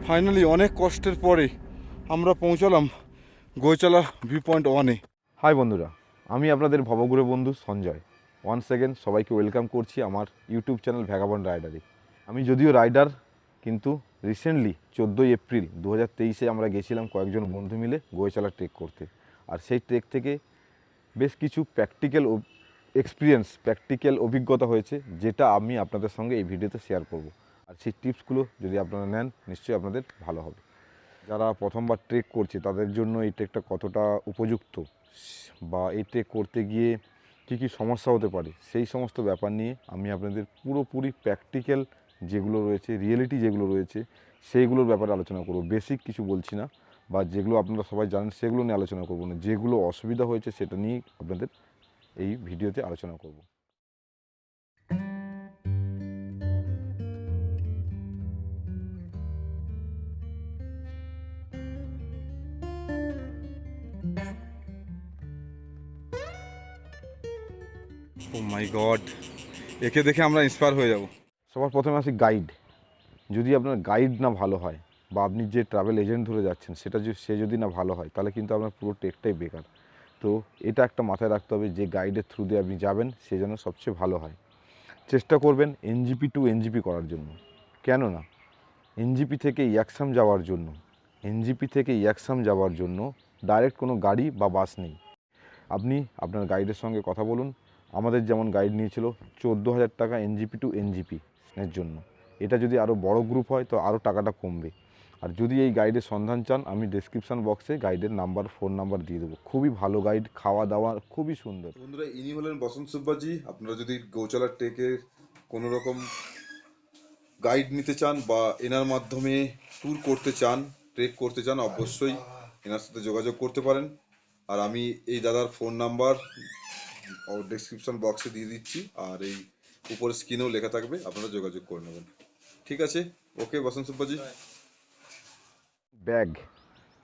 Finally অনেক কষ্টের পরে আমরা পৌঁছালাম গোয়েচালা ভিউ পয়েন্ট 1-এ। হাই বন্ধুরা, আমি আপনাদের ভবঘুরে বন্ধু সঞ্জয়। ওয়ান্স সেকেন্ড সবাইকে ওয়েলকাম করছি আমার ইউটিউব চ্যানেল ভ্যাগাবন্ড রাইডারে। আমি যদিও রাইডার, কিন্তু রিসেন্টলি 14 এপ্রিল 2023-এ আমরা গেছিলাম কয়েকজন বন্ধু মিলে গোয়েচালা ট্রেক করতে। আর সেই ট্রেক থেকে বেশ কিছু প্র্যাকটিক্যাল এক্সপিরিয়েন্স, প্র্যাকটিক্যাল অভিজ্ঞতা হয়েছে, যেটা আমি আপনাদের সঙ্গে এই ভিডিওতে শেয়ার করব। আর সেই টিপসগুলো যদি আপনারা নেন, নিশ্চয়ই আপনাদের ভালো হবে। যারা প্রথমবার ট্রেক করছে তাদের জন্য এই ট্রেকটা কতটা উপযুক্ত, বা এই ট্রেক করতে গিয়ে কী কী সমস্যা হতে পারে, সেই সমস্ত ব্যাপার নিয়ে আমি আপনাদের পুরোপুরি প্র্যাকটিক্যাল যেগুলো রয়েছে, রিয়েলিটি যেগুলো রয়েছে, সেইগুলোর ব্যাপারে আলোচনা করব। বেসিক কিছু বলছি না, বা যেগুলো আপনারা সবাই জানেন সেগুলো নিয়ে আলোচনা করব না। যেগুলো অসুবিধা হয়েছে সেটা নিয়ে আপনাদের এই ভিডিওতে আলোচনা করব। ও মাই গড, একে দেখে আমরা ইন্সপায়ার হয়ে যাব। সবার প্রথমে আসি গাইড। যদি আপনার গাইড না ভালো হয়, বা আপনি যে ট্রাভেল এজেন্ট ধরে যাচ্ছেন সে যদি না ভালো হয়, তাহলে কিন্তু আপনার পুরো ট্রেকটাই বেকার। তো এটা একটা মাথায় রাখতে হবে যে গাইডের থ্রু দিয়ে আপনি যাবেন, সে যেন সবচেয়ে ভালো হয়। চেষ্টা করবেন এনজিপি টু এনজিপি করার জন্য। কেননা এনজিপি থেকে ইয়ুকসম যাওয়ার জন্য ডাইরেক্ট কোনো গাড়ি বা বাস নেই। আপনি আপনার গাইডের সঙ্গে কথা বলুন। আমাদের যেমন গাইড নিয়েছিল 14,000 টাকা এনজিপি টু এনজিপি এর জন্য। এটা যদি আরও বড় গ্রুপ হয় তো আরও টাকাটা কমবে। আর যদি এই গাইডের সন্ধান চান, আমি ডেসক্রিপশান বক্সে গাইডের নাম্বার, ফোন নাম্বার দিয়ে দেবো। খুবই ভালো গাইড, খাওয়া দাওয়া খুবই সুন্দর। বন্ধুরা, ইনি হলেন বসন্ত সুব্বাজি। আপনারা যদি গোচালা ট্রেকের কোনো রকম গাইড নিতে চান বা এনার মাধ্যমে ট্যুর করতে চান, ট্রেক করতে চান, অবশ্যই এনার সাথে যোগাযোগ করতে পারেন। আর আমি এই দাদার ফোন নাম্বার ডেসক্রিপশন বক্সে দিয়ে দিচ্ছি, আর এই উপরে স্ক্রিনেও লেখা থাকবে, আপনারা যোগাযোগ করে নেবেন। ঠিক আছে, ওকে বসন্ত সুব্বাজি। ব্যাগ,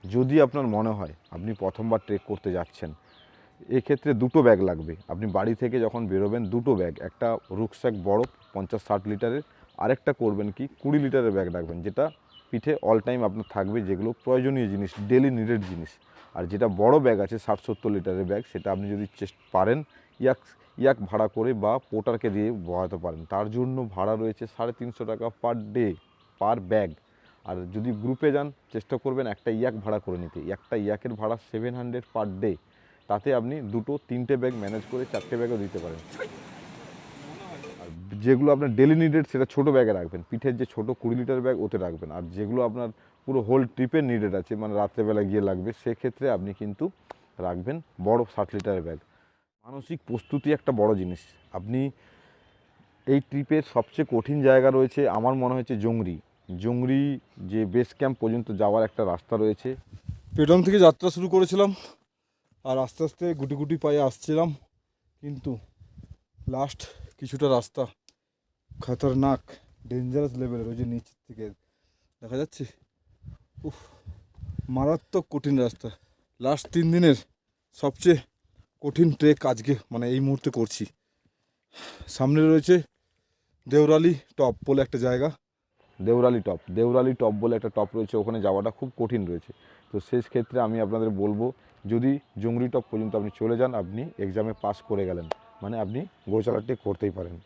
যদি আপনার মনে হয় আপনি প্রথমবার ট্রেক করতে যাচ্ছেন, এক্ষেত্রে দুটো ব্যাগ লাগবে। আপনি বাড়ি থেকে যখন বেরোবেন, দুটো ব্যাগ, একটা রুকস্যাক বড় 50-60 লিটারের, আরেকটা করবেন কি 20 লিটারের ব্যাগ রাখবেন, যেটা পিঠে অল টাইম আপনার থাকবে, যেগুলো প্রয়োজনীয় জিনিস, ডেলি নিডেড জিনিস। আর যেটা বড় ব্যাগ আছে 60-70 লিটারের ব্যাগ, সেটা আপনি যদি পারেন ইয়াক ভাড়া করে বা পোর্টারকে দিয়ে বহাতে পারেন। তার জন্য ভাড়া রয়েছে 350 টাকা পার ডে, পার ব্যাগ। আর যদি গ্রুপে যান, চেষ্টা করবেন একটা ইয়াক ভাড়া করে নিতে। একটা ইয়াকের ভাড়া 700 পার ডে। তাতে আপনি 2-3টে ব্যাগ ম্যানেজ করে 4টে ব্যাগও দিতে পারেন। আর যেগুলো আপনার ডেলি নিডেড, সেটা ছোটো ব্যাগে রাখবেন। পিঠের যে ছোটো 20 লিটার ব্যাগ, ওতে রাখবেন। আর যেগুলো আপনার পুরো হোল ট্রিপের নিডেড আছে, মানে রাত্রেবেলা গিয়ে লাগবে, সেক্ষেত্রে আপনি কিন্তু রাখবেন বড় 60 লিটারের ব্যাগ। মানসিক প্রস্তুতি একটা বড় জিনিস। আপনি এই ট্রিপের সবচেয়ে কঠিন জায়গা রয়েছে আমার মনে হচ্ছে জংরি, যে বেস ক্যাম্প পর্যন্ত যাওয়ার একটা রাস্তা রয়েছে। পেটন থেকে যাত্রা শুরু করেছিলাম, আর আস্তে আস্তে গুটি গুটি পায়ে আসছিলাম, কিন্তু লাস্ট কিছুটা রাস্তা খতরনাক, ডেঞ্জারাস লেভেলের। ওই যে নিচ থেকে দেখা যাচ্ছে, মারাত্মক কঠিন রাস্তা। লাস্ট 3 দিনের সবচেয়ে কঠিন ট্রেক আজকে, মানে এই মুহূর্তে করছি। সামনে রয়েছে দেওরালি টপ বলে একটা জায়গা। দেওরালি টপ বলে একটা টপ রয়েছে, ওখানে যাওয়াটা খুব কঠিন রয়েছে। তো শেষ ক্ষেত্রে আমি আপনাদের বলবো, যদি জংরি টপ পর্যন্ত আপনি চলে যান, আপনি এক্সামে পাস করে গেলেন, মানে আপনি গোচালা ট্রেক করতেই পারেন।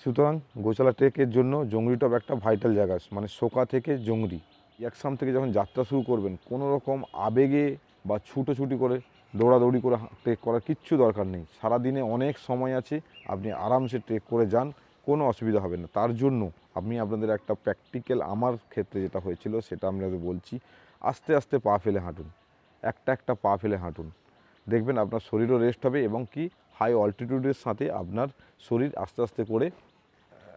সুতরাং গোচালা ট্রেকের জন্য জংরি টপ একটা ভাইটাল জায়গা। মানে সোকা থেকে জংরি, ইয়ুকসম থেকে যখন যাত্রা শুরু করবেন, কোনো রকম আবেগে বা ছুটোছুটি করে, দৌড়াদৌড়ি করে ট্রেক করার কিচ্ছু দরকার নেই। সারাদিনে অনেক সময় আছে, আপনি আরামসে ট্রেক করে যান, কোনো অসুবিধা হবে না। তার জন্য আমি আপনাদের একটা প্র্যাকটিক্যাল, আমার ক্ষেত্রে যেটা হয়েছিল সেটা আপনাদের বলছি। আস্তে আস্তে পা ফেলে হাঁটুন, একটা পা ফেলে হাঁটুন। দেখবেন আপনার শরীরও রেস্ট হবে, এবং কি হাই অল্টিটিউডের সাথে আপনার শরীর আস্তে আস্তে করে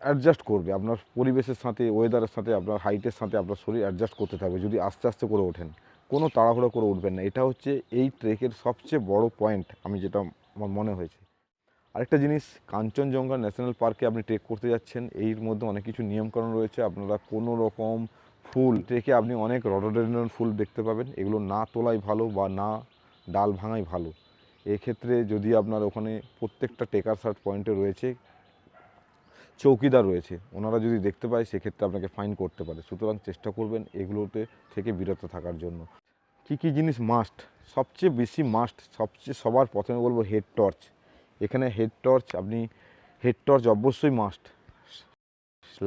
অ্যাডজাস্ট করবে। আপনার পরিবেশের সাথে, ওয়েদারের সাথে, আপনার হাইটের সাথে আপনার শরীর অ্যাডজাস্ট করতে থাকবে, যদি আস্তে আস্তে করে ওঠেন। কোনো তাড়াহুড়ো করে উঠবেন না। এটা হচ্ছে এই ট্রেকের সবচেয়ে বড় পয়েন্ট, আমি যেটা আমার মনে হয়েছে। আরেকটা জিনিস, কাঞ্চনজঙ্ঘা ন্যাশনাল পার্কে আপনি ট্রেক করতে যাচ্ছেন, এর মধ্যে অনেক কিছু নিয়মকানুন রয়েছে। আপনারা কোনো রকম ফুল, ট্রেকে আপনি অনেক রডোডেন্ড্রন ফুল দেখতে পাবেন, এগুলো না তোলাই ভালো বা না ডাল ভাঙাই ভালো। এক্ষেত্রে যদি আপনার ওখানে প্রত্যেকটা টেকার সার্চ পয়েন্টে রয়েছে চৌকিদার রয়েছে, ওনারা যদি দেখতে পায় সেক্ষেত্রে আপনাকে ফাইন করতে পারে। সুতরাং চেষ্টা করবেন এগুলোতে থেকে বিরত থাকার জন্য। কি কি জিনিস মাস্ট, সবচেয়ে বেশি মাস্ট, সবার প্রথমে বলবো হেড টর্চ। এখানে হেড টর্চ, আপনি হেড টর্চ অবশ্যই মাস্ট।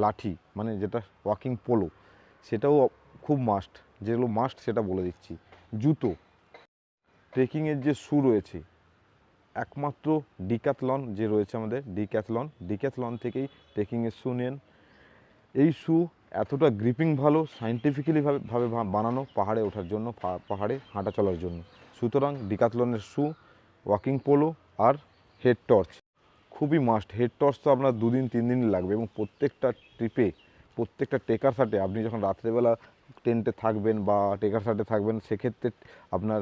লাঠি মানে যেটা ওয়াকিং পোলো, সেটাও খুব মাস্ট। যেগুলো মাস্ট সেটা বলে দিচ্ছি। জুতো, ট্রেকিংয়ের যে শ্যু রয়েছে, একমাত্র ডিক্যাথলন যে রয়েছে আমাদের, ডিক্যাথলন থেকেই ট্রেকিংয়ের শ্যু নেন। এই শ্যু এতটা গ্রিপিং ভালো, সায়েন্টিফিক্যালিভাবে বানানো পাহাড়ে ওঠার জন্য, পাহাড়ে হাঁটা চলার জন্য। সুতরাং ডিক্যাথলনের শ্যু, ওয়াকিং পোলো আর হেড টর্চ খুবই মাস্ট। হেড টর্চ তো আপনার 2 দিন 3 দিন লাগবে, এবং প্রত্যেকটা ট্রিপে, প্রত্যেকটা টেকার শার্টে আপনি যখন রাত্রেবেলা টেন্টে থাকবেন বা টেকার শার্টে থাকবেন, সেক্ষেত্রে আপনার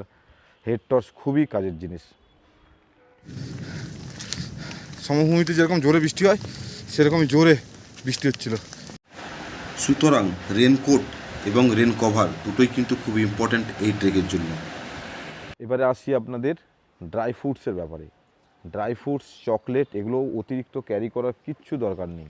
হেড টর্চ খুবই কাজের জিনিস। সমভূমিতে যেরকম জোরে বৃষ্টি হয় সেরকমই জোরে বৃষ্টি হচ্ছিল। সুতরাং রেনকোট এবং রেন কভার দুটোই কিন্তু খুব ইম্পর্ট্যান্ট এই ট্রেকের জন্য। এবারে আসি আপনাদের ড্রাই ফ্রুটসের ব্যাপারে। ড্রাই ফ্রুটস, চকলেট, এগুলো অতিরিক্ত ক্যারি করার কিচ্ছু দরকার নেই।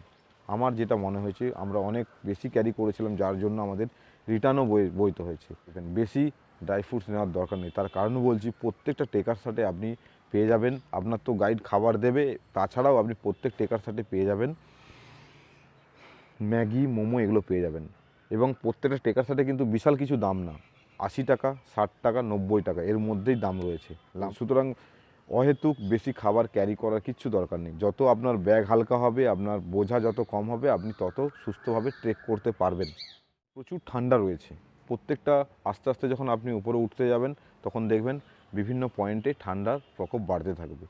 আমার যেটা মনে হয়েছে, আমরা অনেক বেশি ক্যারি করেছিলাম, যার জন্য আমাদের রিটার্নও বইতে হয়েছে। বেশি ড্রাই ফ্রুটস নেওয়ার দরকার নেই। তার কারণ বলছি, প্রত্যেকটা টেকার সাথে আপনি পেয়ে যাবেন, আপনার তো গাইড খাবার দেবে, তাছাড়াও আপনি প্রত্যেক টেকার সাথে পেয়ে যাবেন ম্যাগি, মোমো, এগুলো পেয়ে যাবেন। এবং প্রত্যেকটা টেকার সাথে কিন্তু বিশাল কিছু দাম না, 80 টাকা, 60 টাকা, 90 টাকা, এর মধ্যেই দাম রয়েছে। সুতরাং অহেতুক বেশি খাবার ক্যারি করার কিচ্ছু দরকার নেই। যত আপনার ব্যাগ হালকা হবে, আপনার বোঝা যত কম হবে, আপনি তত সুস্থভাবে ট্রেক করতে পারবেন। প্রচুর ঠান্ডা রয়েছে। প্রত্যেকটা আস্তে আস্তে যখন আপনি উপরে উঠতে যাবেন, তখন দেখবেন বিভিন্ন পয়েন্টে ঠান্ডার প্রকোপ বাড়তে থাকবে।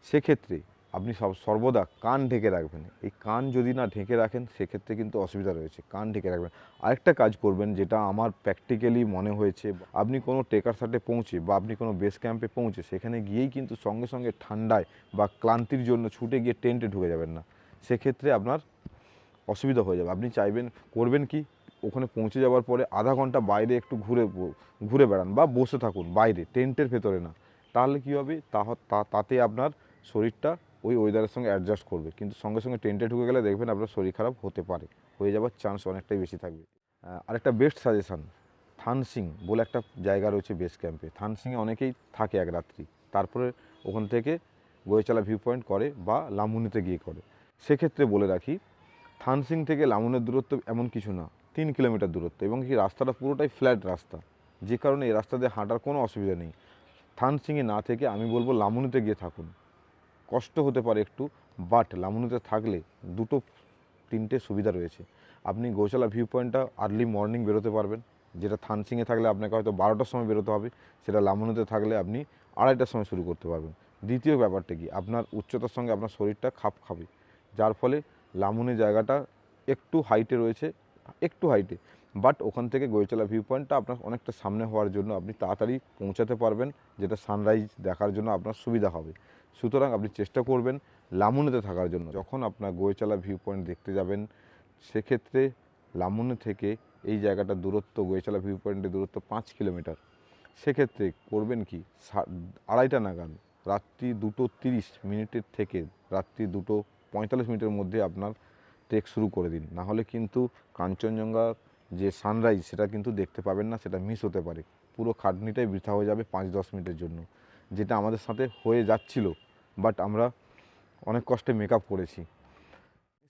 সেক্ষেত্রে আপনি সর্বদা কান ঢেকে রাখবেন। এই কান যদি না ঢেকে রাখেন, সেক্ষেত্রে কিন্তু অসুবিধা রয়েছে। কান ঢেকে রাখবেন। আরেকটা কাজ করবেন, যেটা আমার প্র্যাকটিক্যালি মনে হয়েছে, আপনি কোনো ট্রেকার সাইটে পৌঁছে বা আপনি কোনো বেস ক্যাম্পে পৌঁছে, সেখানে গিয়েই কিন্তু সঙ্গে সঙ্গে ঠান্ডায় বা ক্লান্তির জন্য ছুটে গিয়ে টেন্টে ঢুকে যাবেন না। সেক্ষেত্রে আপনার অসুবিধা হয়ে যাবে। আপনি করবেন কি, ওখানে পৌঁছে যাওয়ার পরে আধা ঘন্টা বাইরে একটু ঘুরে বেড়ান বা বসে থাকুন বাইরে, টেন্টের ভেতরে না। তাহলে কী হবে, তাতে আপনার শরীরটা ওই ওয়েদারের সঙ্গে অ্যাডজাস্ট করবে। কিন্তু সঙ্গে সঙ্গে টেন্টে ঢুকে গেলে দেখবেন আপনার শরীর খারাপ হতে পারে, হয়ে যাওয়ার চান্স অনেকটাই বেশি থাকবে। আরেকটা বেস্ট সাজেশান, থানসিং বলে একটা জায়গা রয়েছে বেস ক্যাম্পে। থানসিংয়ে অনেকেই থাকে এক রাত্রি, তারপরে ওখান থেকে গোয়েচালা ভিউ পয়েন্ট করে বা লামুনিতে গিয়ে করে। সেক্ষেত্রে বলে রাখি, থানসিং থেকে লামুনের দূরত্ব এমন কিছু না, 3 কিলোমিটার দূরত্ব, এবং কি রাস্তাটা পুরোটাই ফ্ল্যাট রাস্তা, যে কারণে এই রাস্তা দিয়ে হাঁটার কোনো অসুবিধা নেই। থানসিংয়ে না থেকে আমি বলবো লামুনিতে গিয়ে থাকুন। কষ্ট হতে পারে একটু, বাট লামুনিতে থাকলে 2-3টে সুবিধা রয়েছে। আপনি গোচালা ভিউ পয়েন্টটা আর্লি মর্নিং বেরোতে পারবেন, যেটা থানসিংয়ে থাকলে আপনাকে হয়তো 12টার সময় বেরোতে হবে, সেটা লামুনিতে থাকলে আপনি 2:30টার সময় শুরু করতে পারবেন। দ্বিতীয় ব্যাপারটা কি, আপনার উচ্চতার সঙ্গে আপনার শরীরটা খাপ খাবে, যার ফলে লামুনি জায়গাটা একটু হাইটে রয়েছে, একটু হাইটে, বাট ওখান থেকে গোয়েচালা ভিউ পয়েন্টটা আপনার অনেকটা সামনে হওয়ার জন্য আপনি তাড়াতাড়ি পৌঁছাতে পারবেন, যেটা সানরাইজ দেখার জন্য আপনার সুবিধা হবে। সুতরাং আপনি চেষ্টা করবেন লামুনিতে থাকার জন্য। যখন আপনার গোয়েচালা ভিউ পয়েন্ট দেখতে যাবেন, সেক্ষেত্রে লামুনি থেকে এই জায়গাটার দূরত্ব, গোয়েচালা ভিউ পয়েন্টের দূরত্ব 5 কিলোমিটার। সেক্ষেত্রে করবেন কি, 2:30টা নাগাদ, রাত্রি 2:30 থেকে রাত্রি 2:45 মধ্যে আপনার ট্রেক শুরু করে দিন। নাহলে কিন্তু কাঞ্চনজঙ্ঘার যে সানরাইজ, সেটা কিন্তু দেখতে পাবেন না, সেটা মিস হতে পারে। পুরো খাটনিটাই বৃথা হয়ে যাবে 5-10 মিনিটের জন্য, যেটা আমাদের সাথে হয়ে যাচ্ছিল, বাট আমরা অনেক কষ্টে মেকআপ করেছি।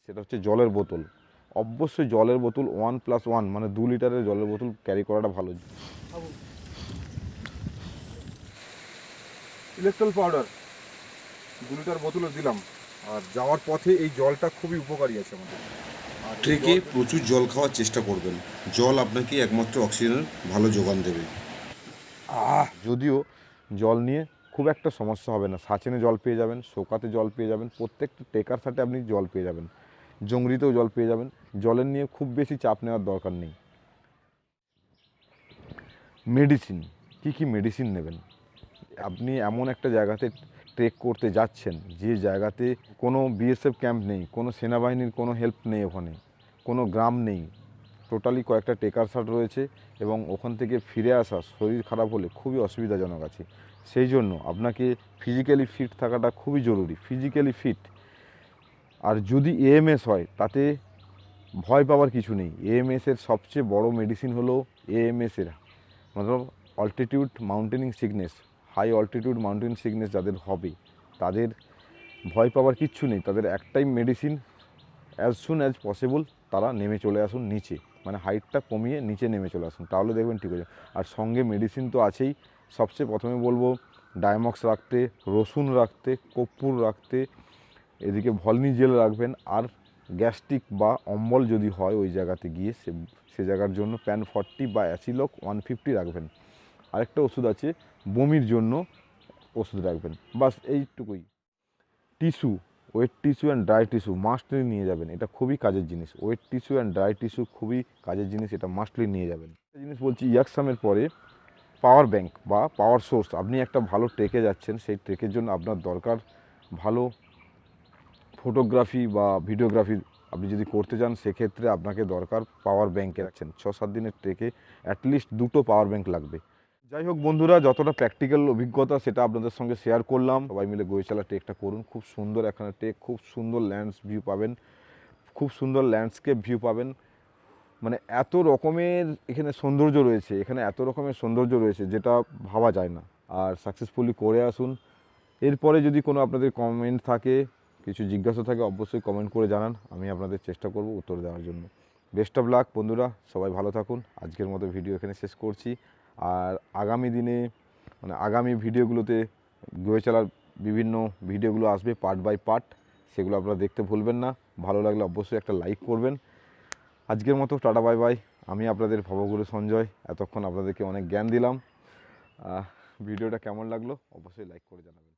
সেটা হচ্ছে জলের বোতল। অবশ্যই জলের বোতল 1+1 মানে 2 লিটারের জলের বোতল ক্যারি করাটা ভালো। ইলেকট্রল পাউডার 2 লিটার বোতলে দিলাম। আর যাওয়ার পথে এই জলটা খুবই উপকারী আছে আমাদের। ট্রেকে প্রচুর জল খাওয়ার চেষ্টা করবেন। জল আপনাকে একমাত্র অক্সিজেনের ভালো যোগান দেবে। যদিও জল নিয়ে খুব একটা সমস্যা হবে না, সাচেনে জল পেয়ে যাবেন, শোকাতে জল পেয়ে যাবেন, প্রত্যেকটা টেকার সাথে আপনি জল পেয়ে যাবেন, জংরিতেও জল পেয়ে যাবেন। জলের নিয়ে খুব বেশি চাপ নেওয়ার দরকার নেই। মেডিসিন, কী মেডিসিন নেবেন? আপনি এমন একটা জায়গাতে ট্রেক করতে যাচ্ছেন, যে জায়গাতে কোনো বিএসএফ ক্যাম্প নেই, কোনো সেনাবাহিনীর কোনো হেল্প নেই, ওখানে কোনো গ্রাম নেই, টোটালি কয়েকটা টেকার শার্ট রয়েছে, এবং ওখান থেকে ফিরে আসা শরীর খারাপ হলে খুবই অসুবিধাজনক আছে। সেই জন্য আপনাকে ফিজিক্যালি ফিট থাকাটা খুবই জরুরি। ফিজিক্যালি ফিট আর যদি এএমএস হয় তাতে ভয় পাওয়ার কিছু নেই। এএমএসের সবচেয়ে বড় মেডিসিন হলো এএমএসের মতলব altitude mountaining sickness, high altitude mountain sickness যাদের হবে তাদের ভয় পাওয়ার কিচ্ছু নেই। তাদের একটাই medicine, as soon as possible তারা নেমে চলে আসুন নিচে, মানে হাইটটা কমিয়ে নিচে নেমে চলে আসুন, তাহলে দেখবেন ঠিক হয়ে যাবে। আর সঙ্গে মেডিসিন তো আছেই। সবচেয়ে প্রথমে বলবো ডায়ামক্স রাখতে, রসুন রাখতে, কর্পূর রাখতে, এদিকে ভলনি জেল রাখবেন। আর গ্যাস্ট্রিক বা অম্বল যদি হয় ওই জায়গাতে গিয়ে সে জায়গার জন্য প্যান 40 বা অ্যাসিলক 150 রাখবেন। আরেকটা ওষুধ আছে বমির জন্য, ওষুধ রাখবেন। বাস এইটুকুই। Tissue, wait tissue and dry tissue mostly নিয়ে যাবেন, এটা খুবই কাজের জিনিস। Wait tissue and dry tissue খুবই কাজের জিনিস, এটা মাস্টলি নিয়ে যাবেন। একটা জিনিস বলছি, ইয়কসমের পরে পাওয়ার ব্যাংক বা পাওয়ার সোর্স। আপনি একটা ভালো ট্রেকে যাচ্ছেন, সেই ট্রেকের জন্য আপনার দরকার ভালো ফটোগ্রাফি বা ভিডিওগ্রাফি আপনি যদি করতে চান, সেক্ষেত্রে আপনাকে দরকার পাওয়ার ব্যাংকে রাখছেন। 6-7 দিনের ট্রেকে অ্যাটলিস্ট 2টো পাওয়ার ব্যাংক লাগবে। যাই হোক বন্ধুরা, যতটা প্র্যাকটিক্যাল অভিজ্ঞতা সেটা আপনাদের সঙ্গে শেয়ার করলাম। সবাই মিলে গোয়েচালা ট্রেকটা করুন, খুব সুন্দর এখানে ট্রেক, খুব সুন্দর ল্যান্ডস ভিউ পাবেন, খুব সুন্দর ল্যান্ডস্কেপ ভিউ পাবেন। মানে এত রকমের এখানে সৌন্দর্য রয়েছে, এখানে এত রকমের সৌন্দর্য রয়েছে যেটা ভাবা যায় না। আর সাকসেসফুলি করে আসুন। এরপরে যদি কোনো আপনাদের কমেন্ট থাকে, কিছু জিজ্ঞাসা থাকে, অবশ্যই কমেন্ট করে জানান, আমি আপনাদের চেষ্টা করব উত্তর দেওয়ার জন্য। বেস্ট অফ লাক বন্ধুরা, সবাই ভালো থাকুন। আজকের মতো ভিডিও এখানে শেষ করছি। আর আগামী দিনে মানে আগামী ভিডিওগুলোতে গোয়েচালার বিভিন্ন ভিডিওগুলো আসবে পার্ট বাই পার্ট, সেগুলো আপনারা দেখতে ভুলবেন না। ভালো লাগলে অবশ্যই একটা লাইক করবেন। আজকের মতো টাটা বাই বাই। আমি আপনাদের ভবগুরু সঞ্জয়, এতক্ষণ আপনাদেরকে অনেক জ্ঞান দিলাম। ভিডিওটা কেমন লাগলো অবশ্যই লাইক করে জানাবেন।